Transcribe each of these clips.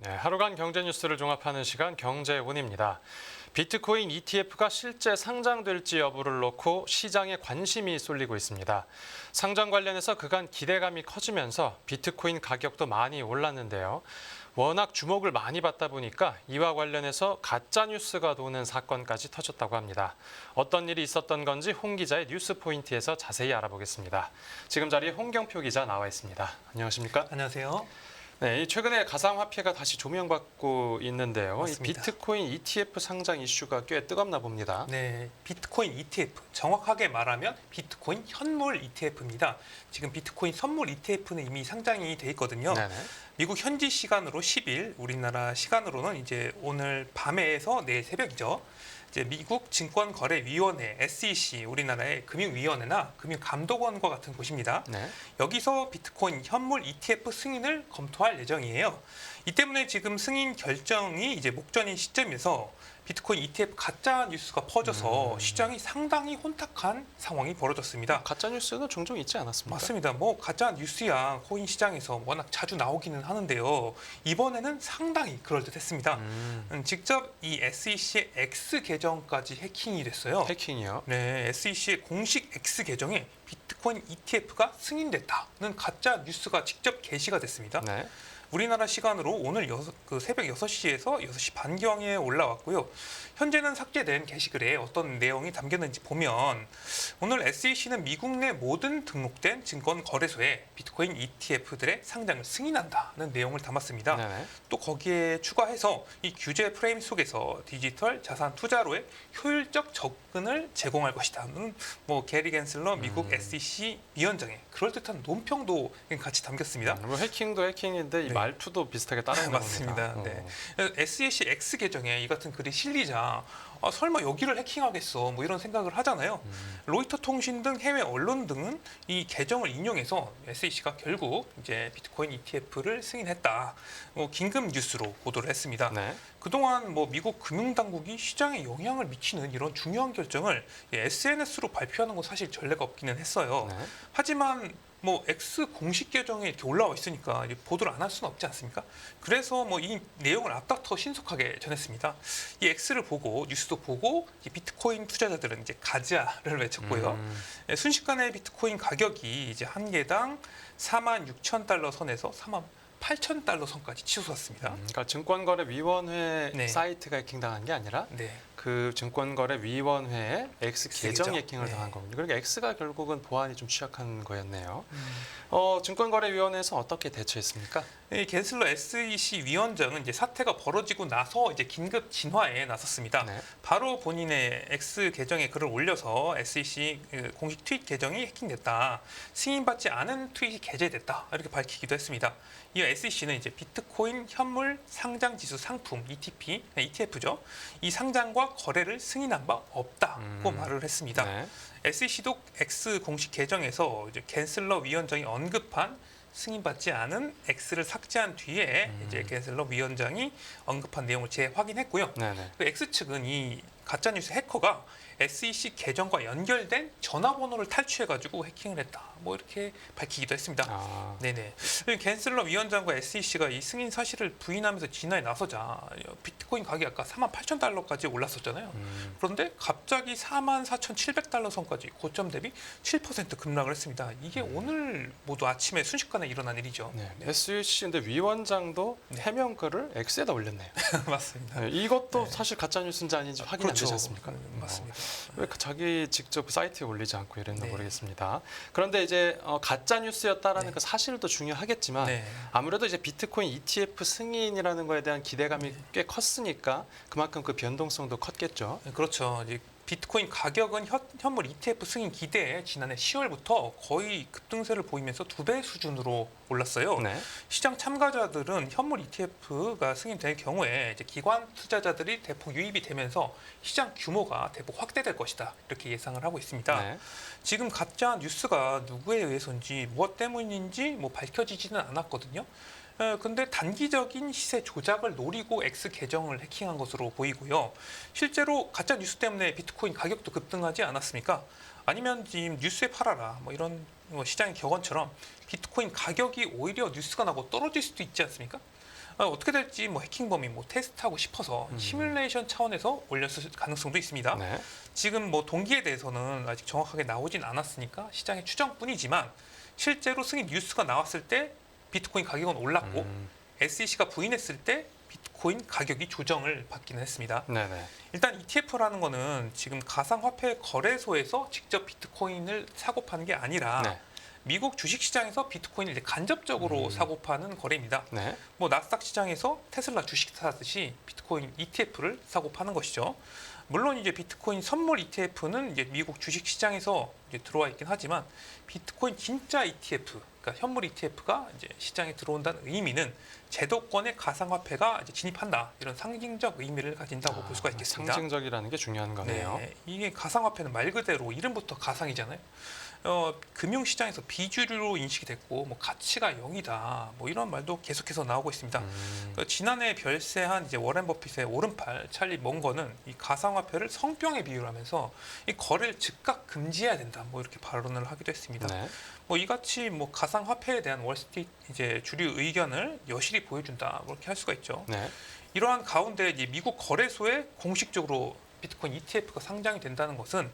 네, 하루간 경제 뉴스를 종합하는 시간 경제운입니다. 비트코인 ETF가 실제 상장될지 여부를 놓고 시장에 관심이 쏠리고 있습니다. 상장 관련해서 그간 기대감이 커지면서 비트코인 가격도 많이 올랐는데요. 워낙 주목을 많이 받다 보니까 이와 관련해서 가짜 뉴스가 도는 사건까지 터졌다고 합니다. 어떤 일이 있었던 건지 홍 기자의 뉴스 포인트에서 자세히 알아보겠습니다. 지금 자리에 홍경표 기자 나와 있습니다. 안녕하십니까? 안녕하세요. 네, 최근에 가상화폐가 다시 조명받고 있는데요. 이 맞습니다. 비트코인 ETF 상장 이슈가 꽤 뜨겁나 봅니다. 네, 비트코인 ETF, 정확하게 말하면 비트코인 현물 ETF입니다. 지금 비트코인 선물 ETF는 이미 상장이 돼 있거든요. 네네. 미국 현지 시간으로 10일, 우리나라 시간으로는 이제 오늘 밤에서 내일 새벽이죠. 이제 미국 증권거래위원회 SEC, 우리나라의 금융위원회나 금융감독원과 같은 곳입니다. 네. 여기서 비트코인 현물 ETF 승인을 검토할 예정이에요. 이 때문에 지금 승인 결정이 이제 목전인 시점에서 비트코인 ETF 가짜 뉴스가 퍼져서 시장이 상당히 혼탁한 상황이 벌어졌습니다. 가짜 뉴스는 종종 있지 않았습니까? 맞습니다. 뭐 가짜 뉴스야 코인 시장에서 워낙 자주 나오기는 하는데요. 이번에는 상당히 그럴듯했습니다. 직접 이 SEC의 X 계정까지 해킹이 됐어요. 해킹이요? 네, SEC의 공식 X 계정에 비트코인 ETF가 승인됐다는 가짜 뉴스가 직접 게시가 됐습니다. 네. 우리나라 시간으로 오늘 새벽 6시에서 6시 반경에 올라왔고요. 현재는 삭제된 게시글에 어떤 내용이 담겼는지 보면 오늘 SEC는 미국 내 모든 등록된 증권 거래소에 비트코인 ETF들의 상장을 승인한다는 내용을 담았습니다. 네네. 또 거기에 추가해서 이 규제 프레임 속에서 디지털 자산 투자로의 효율적 접근을 제공할 것이다는 뭐 게리 겐슬러 미국 SEC 위원장의 그럴듯한 논평도 같이 담겼습니다. 뭐 해킹도 해킹인데 이 네. 말투도 비슷하게 따라오는 맞습니다. 겁니다. 네. SEC X 계정에 이 같은 글이 실리자 설마 여기를 해킹하겠어 뭐 이런 생각을 하잖아요. 로이터 통신 등 해외 언론 등은 이 계정을 인용해서 SEC가 결국 이제 비트코인 ETF를 승인했다. 긴급 뉴스로 보도를 했습니다. 네. 그동안 뭐 미국 금융당국이 시장에 영향을 미치는 이런 중요한 결정을 SNS로 발표하는 건 사실 전례가 없기는 했어요. 네. 하지만 뭐 X 공식 계정에 이렇게 올라와 있으니까 이제 보도를 안 할 수는 없지 않습니까? 그래서 뭐 이 내용을 앞다퉈 신속하게 전했습니다. 이 X를 보고 뉴스도 보고 이 비트코인 투자자들은 이제 가자를 외쳤고요. 순식간에 비트코인 가격이 이제 한 개당 46,000달러 선에서 48,000달러 선까지 치솟았습니다. 그러니까 증권거래위원회 네. 사이트가 해킹당한 게 아니라 네. 그 증권거래위원회의 X 계정 계정? 해킹을 네. 당한 거군요. 그러니까 X가 결국은 보안이 좀 취약한 거였네요. 증권거래위원회에서 어떻게 대처했습니까? 이 겐슬러 SEC 위원장은 이제 사태가 벌어지고 나서 이제 긴급 진화에 나섰습니다. 네. 바로 본인의 X 계정에 글을 올려서 SEC 공식 트윗 계정이 해킹됐다. 승인받지 않은 트윗이 게재됐다. 이렇게 밝히기도 했습니다. 이 SEC는 이제 비트코인 현물 상장 지수 상품 ETF죠. 이 상장과 거래를 승인한 바 없다고 말을 했습니다. 네. SEC도 X 공식 계정에서 이제 겐슬러 위원장이 언급한 승인받지 않은 X를 삭제한 뒤에 이제 겐슬러 위원장이 언급한 내용을 재확인했고요. 네네. 그 X 측은 이 가짜뉴스 해커가 SEC 계정과 연결된 전화번호를 탈취해가지고 해킹을 했다. 뭐 이렇게 밝히기도 했습니다. 아, 네네. 겐슬러 위원장과 SEC가 이 승인 사실을 부인하면서 진화에 나서자 비트코인 가격이 아까 48,000달러까지 올랐었잖아요. 그런데 갑자기 44,700달러 선까지 고점 대비 7% 급락을 했습니다. 이게 오늘 모두 아침에 순식간에 일어난 일이죠. 네. SEC인데 위원장도 해명글을 X에다 올렸네요. 맞습니다. 네, 이것도 사실 가짜 뉴스인지 아닌지 확인 안 되지 않습니까? 맞습니다. 왜 자기 직접 사이트에 올리지 않고 이랬나 네. 모르겠습니다. 그런데 이제 가짜 뉴스였다라는 네. 그 사실도 중요하겠지만 네. 아무래도 이제 비트코인 ETF 승인이라는 거에 대한 기대감이 꽤 컸으니까 그만큼 그 변동성도 컸겠죠. 그렇죠. 이제 비트코인 가격은 현물 ETF 승인 기대에 지난해 10월부터 거의 급등세를 보이면서 2배 수준으로 올랐어요. 네. 시장 참가자들은 현물 ETF가 승인될 경우에 이제 기관 투자자들이 대폭 유입이 되면서 시장 규모가 대폭 확대될 것이다. 이렇게 예상을 하고 있습니다. 네. 지금 가짜 뉴스가 누구에 의해서인지 무엇 때문인지 뭐 밝혀지지는 않았거든요. 근데 단기적인 시세 조작을 노리고 X 계정을 해킹한 것으로 보이고요. 실제로 가짜 뉴스 때문에 비트코인 가격도 급등하지 않았습니까? 아니면 지금 뉴스에 팔아라 뭐 이런 시장의 격언처럼 비트코인 가격이 오히려 뉴스가 나고 떨어질 수도 있지 않습니까? 어떻게 될지 뭐 해킹 범위 뭐 테스트하고 싶어서 시뮬레이션 차원에서 올렸을 가능성도 있습니다. 네. 지금 뭐 동기에 대해서는 아직 정확하게 나오진 않았으니까 시장의 추정뿐이지만 실제로 승인 뉴스가 나왔을 때 비트코인 가격은 올랐고 SEC가 부인했을 때 비트코인 가격이 조정을 받기는 했습니다. 네네. 일단 ETF라는 거는 지금 가상화폐 거래소에서 직접 비트코인을 사고 파는 게 아니라 네. 미국 주식시장에서 비트코인을 이제 간접적으로 사고 파는 거래입니다. 네. 뭐 나스닥 시장에서 테슬라 주식 사듯이 비트코인 ETF를 사고 파는 것이죠. 물론 이제 비트코인 선물 ETF는 이제 미국 주식 시장에서 이제 들어와 있긴 하지만 비트코인 진짜 ETF, 그러니까 현물 ETF가 이제 시장에 들어온다는 의미는 제도권의 가상화폐가 이제 진입한다, 이런 상징적 의미를 가진다고 볼 수가 있겠습니다. 상징적이라는 게 중요한 거네요. 네, 이게 가상화폐는 말 그대로 이름부터 가상이잖아요. 금융시장에서 비주류로 인식이 됐고 뭐 가치가 0이다, 뭐 이런 말도 계속해서 나오고 있습니다. 지난해 별세한 이제 워렌 버핏의 오른팔 찰리 멍거는 이 가상화폐를 성병에 비유하면서 이 거래를 즉각 금지해야 된다, 뭐 이렇게 발언을 하기도 했습니다. 네. 뭐 이같이 뭐 가상화폐에 대한 월스트리트 이제 주류 의견을 여실히 보여준다, 뭐 이렇게 할 수가 있죠. 네. 이러한 가운데 이제 미국 거래소에 공식적으로 비트코인 ETF가 상장이 된다는 것은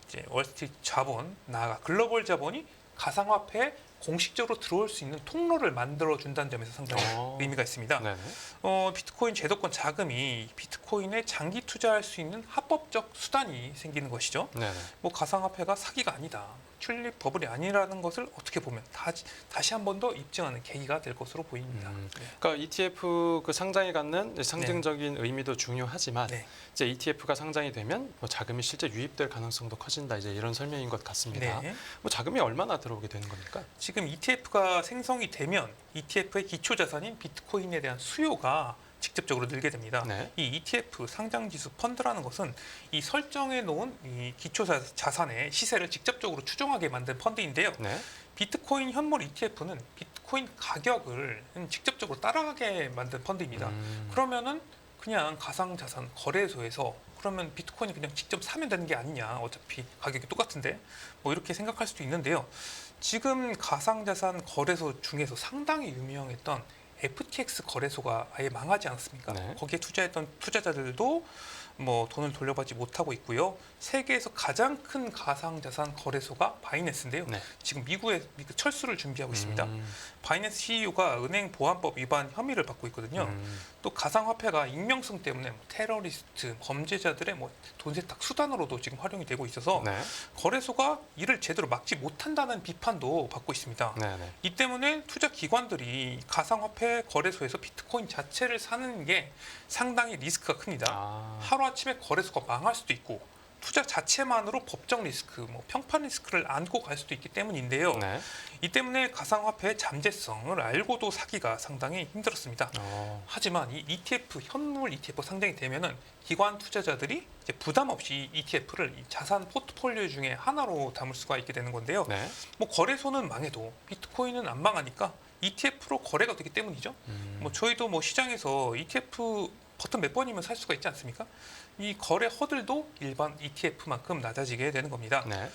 이제 월스트리트 자본, 나아가 글로벌 자본이 가상화폐에 공식적으로 들어올 수 있는 통로를 만들어 준다는 점에서 상당히 의미가 있습니다. 네네. 비트코인 제도권 자금이 비트코인에 장기 투자할 수 있는 합법적 수단이 생기는 것이죠. 네네. 뭐 가상화폐가 사기가 아니다, 튤립 버블이 아니라는 것을 어떻게 보면 다시 한 번 더 입증하는 계기가 될 것으로 보입니다. 네. 그러니까 ETF 그 상장이 갖는 이제 상징적인 의미도 중요하지만 네. 이제 ETF가 상장이 되면 뭐 자금이 실제 유입될 가능성도 커진다, 이제 이런 설명인 것 같습니다. 네. 뭐 자금이 얼마나 들어오게 되는 겁니까? 지금 ETF가 생성이 되면 ETF의 기초 자산인 비트코인에 대한 수요가 직접적으로 늘게 됩니다. 네. 이 ETF 상장지수 펀드라는 것은 이 설정해 놓은 이 기초 자산의 시세를 직접적으로 추종하게 만든 펀드인데요. 네. 비트코인 현물 ETF는 비트코인 가격을 직접적으로 따라가게 만든 펀드입니다. 그러면은 그냥 가상자산 거래소에서 그러면 비트코인이 그냥 직접 사면 되는 게 아니냐, 어차피 가격이 똑같은데, 뭐 이렇게 생각할 수도 있는데요. 지금 가상자산 거래소 중에서 상당히 유명했던 FTX 거래소가 아예 망하지 않았습니까? 네. 거기에 투자했던 투자자들도 뭐 돈을 돌려받지 못하고 있고요. 세계에서 가장 큰 가상자산 거래소가 바이낸스인데요. 네. 지금 미국에 철수를 준비하고 있습니다. 바이낸스 CEO가 은행 보안법 위반 혐의를 받고 있거든요. 또 가상화폐가 익명성 때문에 뭐 테러리스트, 범죄자들의 뭐 돈 세탁 수단으로도 지금 활용이 되고 있어서 네. 거래소가 이를 제대로 막지 못한다는 비판도 받고 있습니다. 네네. 이 때문에 투자 기관들이 가상화폐 거래소에서 비트코인 자체를 사는 게 상당히 리스크가 큽니다. 하루아침에 거래소가 망할 수도 있고 투자 자체만으로 법적 리스크, 뭐 평판 리스크를 안고 갈 수도 있기 때문인데요. 네. 이 때문에 가상화폐의 잠재성을 알고도 사기가 상당히 힘들었습니다. 하지만 이 ETF, 현물 ETF 상장이 되면은 기관 투자자들이 이제 부담 없이 ETF를 자산 포트폴리오 중에 하나로 담을 수가 있게 되는 건데요. 네. 뭐 거래소는 망해도 비트코인은 안 망하니까 ETF로 거래가 되기 때문이죠. 뭐 저희도 뭐 시장에서 ETF 버튼 몇 번이면 살 수가 있지 않습니까? 이 거래 허들도 일반 ETF만큼 낮아지게 되는 겁니다. 네.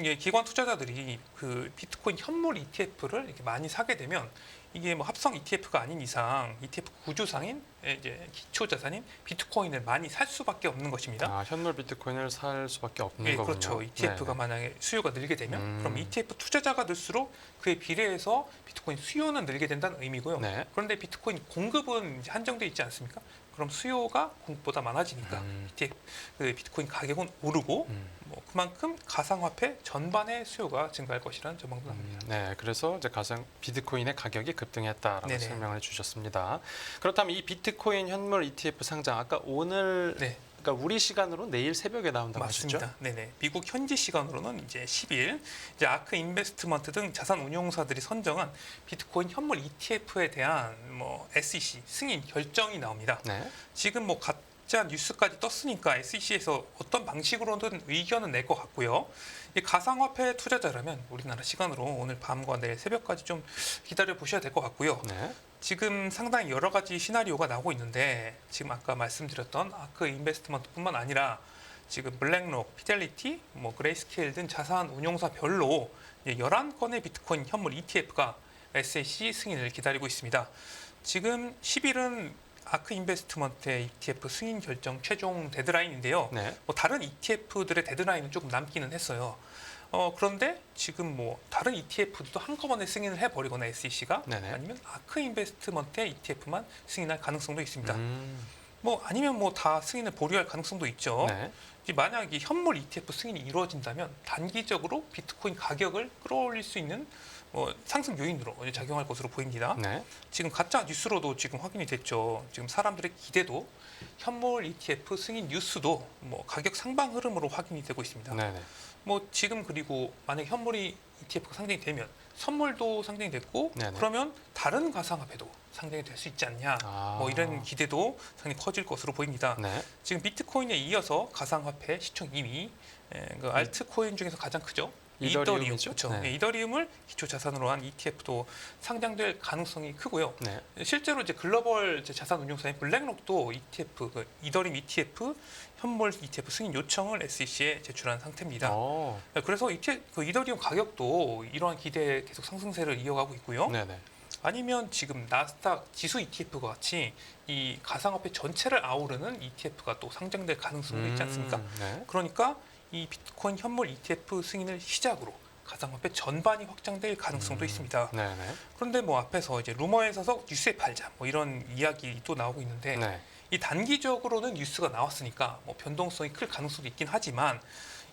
예, 기관 투자자들이 그 비트코인 현물 ETF를 이렇게 많이 사게 되면 이게 뭐 합성 ETF가 아닌 이상 ETF 구조상인 이제 기초 자산인 비트코인을 많이 살 수밖에 없는 것입니다. 현물 비트코인을 살 수밖에 없는 예, 거군요. 그렇죠. ETF가 네네. 만약에 수요가 늘게 되면 그럼 ETF 투자자가 늘수록 그에 비례해서 비트코인 수요는 늘게 된다는 의미고요. 네. 그런데 비트코인 공급은 이제 한정돼 있지 않습니까? 그럼 수요가 공급보다 많아지니까 그 비트코인 가격은 오르고 뭐 그만큼 가상화폐 전반의 수요가 증가할 것이라는 전망도 나옵니다. 네, 그래서 이제 가상 비트코인의 가격이 급등했다라고 네네. 설명을 해주셨습니다. 그렇다면 이 비트코인 현물 ETF 상장, 아까 오늘, 네. 그러니까 우리 시간으로 내일 새벽에 나온다고 하셨죠? 맞습니다. 네네. 미국 현지 시간으로는 이제 10일 이제 아크 인베스트먼트 등 자산 운용사들이 선정한 비트코인 현물 ETF에 대한 뭐 SEC 승인 결정이 나옵니다. 네. 지금 뭐 가짜 뉴스까지 떴으니까 SEC에서 어떤 방식으로든 의견은 낼 것 같고요. 이 가상화폐 투자자라면 우리나라 시간으로 오늘 밤과 내일 새벽까지 좀 기다려 보셔야 될 것 같고요. 네. 지금 상당히 여러 가지 시나리오가 나오고 있는데 지금 아까 말씀드렸던 아크 인베스트먼트뿐만 아니라 지금 블랙록, 피델리티, 뭐 그레이스케일 등 자산 운용사별로 11건의 비트코인 현물 ETF가 SEC 승인을 기다리고 있습니다. 지금 10일은 아크 인베스트먼트의 ETF 승인 결정 최종 데드라인인데요. 네. 뭐 다른 ETF들의 데드라인은 조금 남기는 했어요. 그런데 지금 뭐 다른 ETF도 한꺼번에 승인을 해버리거나 SEC가 네네. 아니면 아크 인베스트먼트의 ETF만 승인할 가능성도 있습니다. 음. 뭐 아니면 뭐 다 승인을 보류할 가능성도 있죠. 네. 이제 만약 이 현물 ETF 승인이 이루어진다면 단기적으로 비트코인 가격을 끌어올릴 수 있는 상승 요인으로 작용할 것으로 보입니다. 네. 지금 가짜 뉴스로도 지금 확인이 됐죠. 지금 사람들의 기대도 현물 ETF 승인 뉴스도 뭐 가격 상방 흐름으로 확인이 되고 있습니다. 네네. 뭐 지금 그리고 만약 현물이 ETF가 상장이 되면 선물도 상장이 됐고 네네. 그러면 다른 가상화폐도 상장이 될 수 있지 않냐. 뭐 이런 기대도 상당히 커질 것으로 보입니다. 네. 지금 비트코인에 이어서 가상화폐 시총 2위, 그 알트코인 중에서 가장 크죠. 이더리움, 이더리움이죠? 그렇죠. 네. 이더리움을 기초 자산으로 한 ETF도 상장될 가능성이 크고요. 네. 실제로 이제 글로벌 이제 자산 운용사인 블랙록도 ETF, 그 이더리움 ETF 현물 ETF 승인 요청을 SEC에 제출한 상태입니다. 오. 그래서 그 이더리움 가격도 이러한 기대에 계속 상승세를 이어가고 있고요. 네네. 아니면 지금 나스닥 지수 ETF와 같이 이 가상화폐 전체를 아우르는 ETF가 또 상장될 가능성도 있지 않습니까? 네. 그러니까 이 비트코인 현물 ETF 승인을 시작으로 가상화폐 전반이 확장될 가능성도 있습니다. 네네. 그런데 뭐 앞에서 이제 루머에 서서 뉴스에 팔자 뭐 이런 이야기도 나오고 있는데 네. 이 단기적으로는 뉴스가 나왔으니까 뭐 변동성이 클 가능성도 있긴 하지만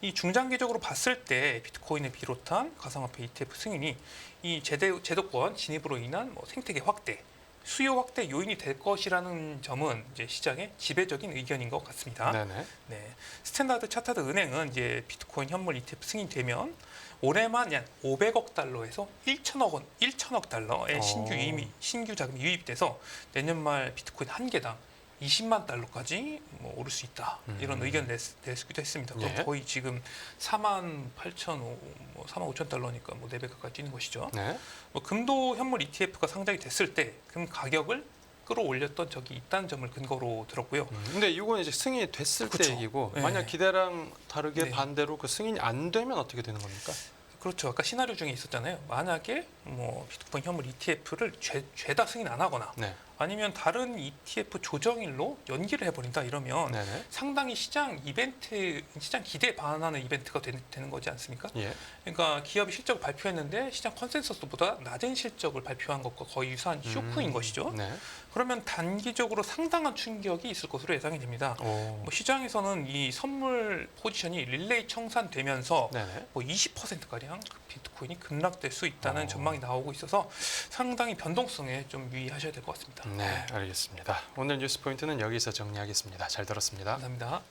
이 중장기적으로 봤을 때 비트코인을 비롯한 가상화폐 ETF 승인이 이 제도권 진입으로 인한 뭐 생태계 확대, 수요 확대 요인이 될 것이라는 점은 이제 시장의 지배적인 의견인 것 같습니다. 네네. 네, 스탠다드 차타드 은행은 이제 비트코인 현물 ETF 승인되면 올해만 약 500억 달러에서 1천억 달러의 신규 자금이 유입돼서 내년 말 비트코인 한 개당 20만 달러까지 뭐 오를 수 있다 이런 의견을 내기도 했습니다. 그럼 네. 거의 지금 4만 5천 달러니까 뭐 4배 가까이 뛰는 것이죠. 네. 뭐 금도 현물 ETF가 상장이 됐을 때 금 가격을 끌어올렸던 적이 있다는 점을 근거로 들었고요. 근데 이건 이제 승인이 됐을 때 그쵸. 얘기고 네. 만약 기대랑 다르게 네. 반대로 그 승인이 안 되면 어떻게 되는 겁니까? 그렇죠. 아까 시나리오 중에 있었잖아요. 만약에 뭐 비트코인 현물 ETF를 죄다 승인 안 하거나 네. 아니면 다른 ETF 조정일로 연기를 해버린다 이러면 네네. 상당히 시장 기대에 반하는 이벤트가 되는 거지 않습니까? 예. 그러니까 기업이 실적을 발표했는데 시장 컨센서스보다 낮은 실적을 발표한 것과 거의 유사한 쇼크인 것이죠. 네. 그러면 단기적으로 상당한 충격이 있을 것으로 예상이 됩니다. 오. 뭐 시장에서는 이 선물 포지션이 릴레이 청산되면서 네네. 뭐 20%가량 비트코인이 급락될 수 있다는 오. 전망이 나오고 있어서 상당히 변동성에 좀 유의하셔야 될 것 같습니다. 네, 알겠습니다. 오늘 뉴스 포인트는 여기서 정리하겠습니다. 잘 들었습니다. 감사합니다.